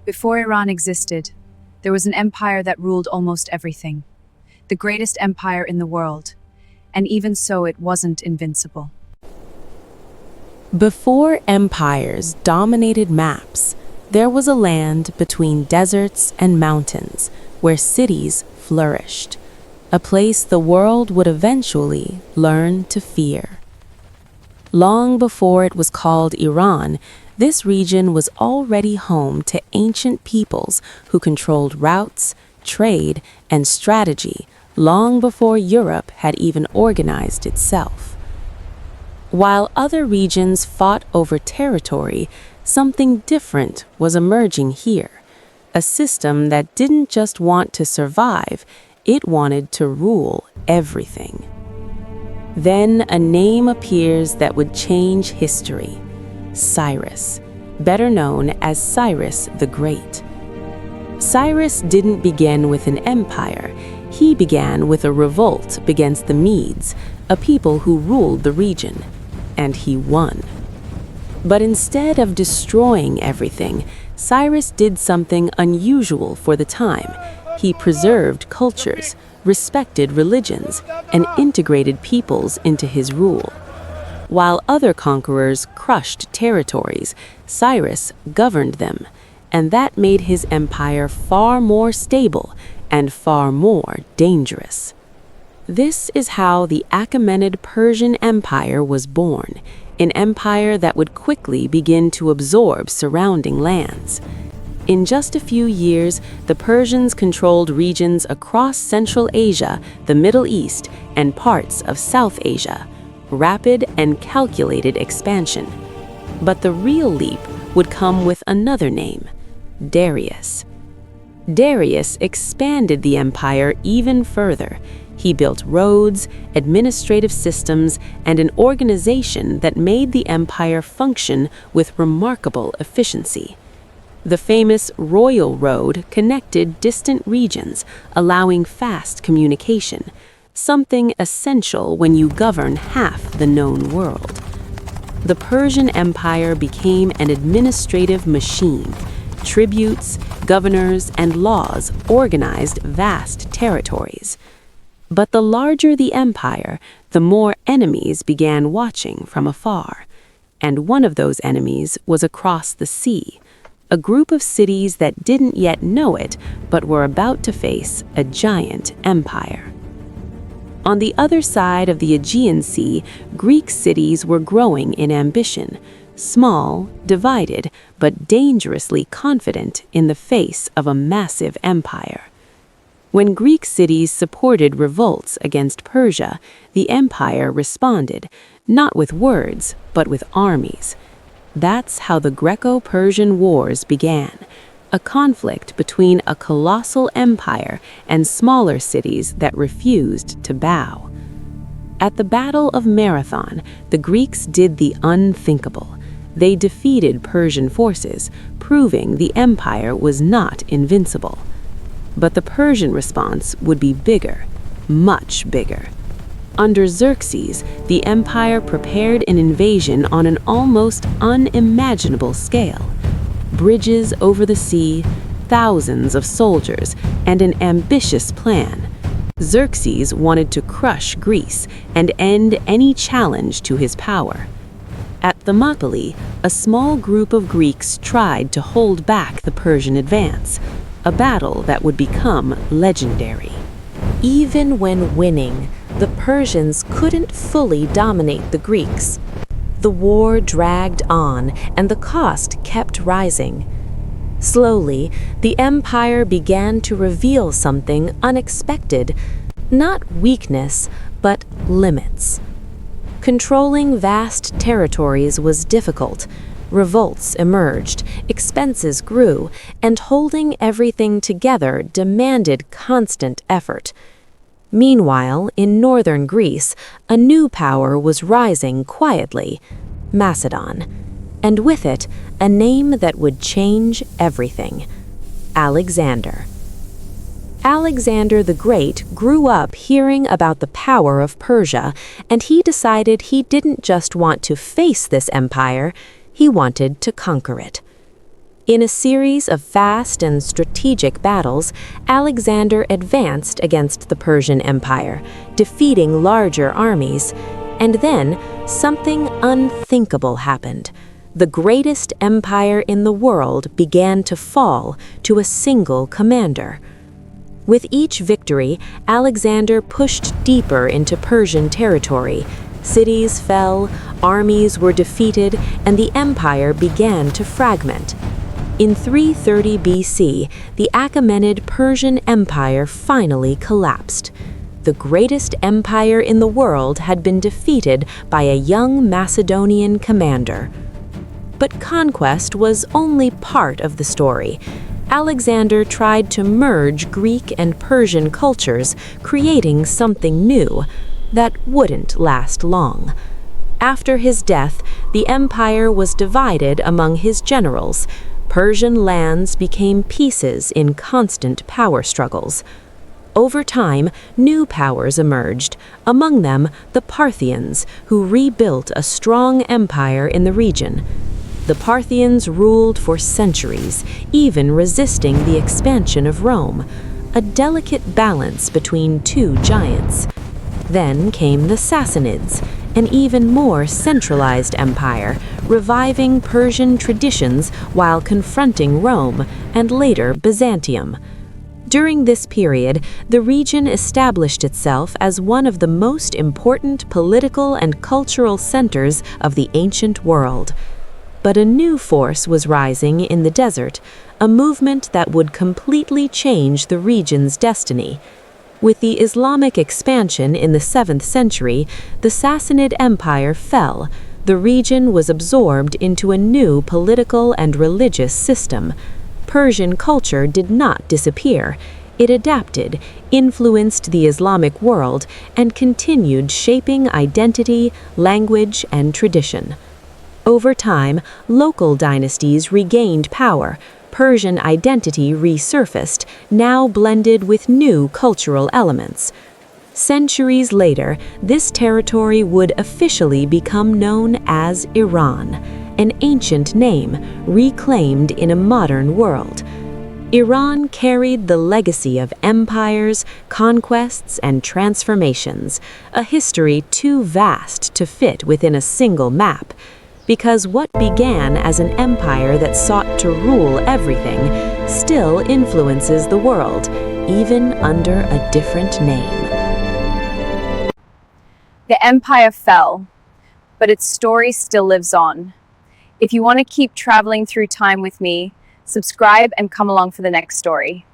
Before Iran existed, there was an empire that ruled almost everything, the greatest empire in the world, and even so it wasn't invincible. Before empires dominated maps, there was a land between deserts and mountains where cities flourished, a place the world would eventually learn to fear. Long before it was called Iran, this region was already home to ancient peoples who controlled routes, trade, and strategy long before Europe had even organized itself. While other regions fought over territory, something different was emerging here, a system that didn't just want to survive, it wanted to rule everything. Then a name appears that would change history: Cyrus, better known as Cyrus the Great. Cyrus didn't begin with an empire. He began with a revolt against the Medes, a people who ruled the region, and he won. But instead of destroying everything, Cyrus did something unusual for the time. He preserved cultures, respected religions, and integrated peoples into his rule. While other conquerors crushed territories, Cyrus governed them, and that made his empire far more stable and far more dangerous. This is how the Achaemenid Persian Empire was born, an empire that would quickly begin to absorb surrounding lands. In just a few years, the Persians controlled regions across Central Asia, the Middle East, and parts of South Asia. Rapid and calculated expansion. But the real leap would come with another name: Darius. Darius expanded the empire even further. He built roads, administrative systems, and an organization that made the empire function with remarkable efficiency. The famous Royal Road connected distant regions, allowing fast communication, something essential when you govern half the known world. The Persian Empire became an administrative machine. Tributes, governors, and laws organized vast territories. But the larger the empire, the more enemies began watching from afar. And one of those enemies was across the sea, a group of cities that didn't yet know it, but were about to face a giant empire. On the other side of the Aegean Sea, Greek cities were growing in ambition, small, divided, but dangerously confident in the face of a massive empire. When Greek cities supported revolts against Persia, the empire responded, not with words, but with armies. That's how the Greco-Persian Wars began, a conflict between a colossal empire and smaller cities that refused to bow. At the Battle of Marathon, the Greeks did the unthinkable. They defeated Persian forces, proving the empire was not invincible. But the Persian response would be bigger, much bigger. Under Xerxes, the empire prepared an invasion on an almost unimaginable scale. Bridges over the sea, thousands of soldiers, and an ambitious plan. Xerxes wanted to crush Greece and end any challenge to his power. At Thermopylae, a small group of Greeks tried to hold back the Persian advance, a battle that would become legendary. Even when winning, the Persians couldn't fully dominate the Greeks. The war dragged on, and the cost kept rising. Slowly, the empire began to reveal something unexpected, not weakness, but limits. Controlling vast territories was difficult. Revolts emerged, expenses grew, and holding everything together demanded constant effort. Meanwhile, in northern Greece, a new power was rising quietly: Macedon. And with it, a name that would change everything: Alexander. Alexander the Great grew up hearing about the power of Persia, and he decided he didn't just want to face this empire, he wanted to conquer it. In a series of fast and strategic battles, Alexander advanced against the Persian Empire, defeating larger armies. And then, something unthinkable happened. The greatest empire in the world began to fall to a single commander. With each victory, Alexander pushed deeper into Persian territory. Cities fell, armies were defeated, and the empire began to fragment. In 330 BC, the Achaemenid Persian Empire finally collapsed. The greatest empire in the world had been defeated by a young Macedonian commander. But conquest was only part of the story. Alexander tried to merge Greek and Persian cultures, creating something new that wouldn't last long. After his death, the empire was divided among his generals. Persian lands became pieces in constant power struggles. Over time, new powers emerged, among them the Parthians, who rebuilt a strong empire in the region. The Parthians ruled for centuries, even resisting the expansion of Rome, a delicate balance between two giants. Then came the Sassanids, an even more centralized empire, reviving Persian traditions while confronting Rome and later Byzantium. During this period, the region established itself as one of the most important political and cultural centers of the ancient world. But a new force was rising in the desert, a movement that would completely change the region's destiny. With the Islamic expansion in the 7th century, the Sassanid Empire fell. The region was absorbed into a new political and religious system. Persian culture did not disappear. It adapted, influenced the Islamic world, and continued shaping identity, language, and tradition. Over time, local dynasties regained power. Persian identity resurfaced, now blended with new cultural elements. Centuries later, this territory would officially become known as Iran, an ancient name reclaimed in a modern world. Iran carried the legacy of empires, conquests, and transformations, a history too vast to fit within a single map. Because what began as an empire that sought to rule everything still influences the world, even under a different name. The empire fell, but its story still lives on. If you want to keep traveling through time with me, subscribe and come along for the next story.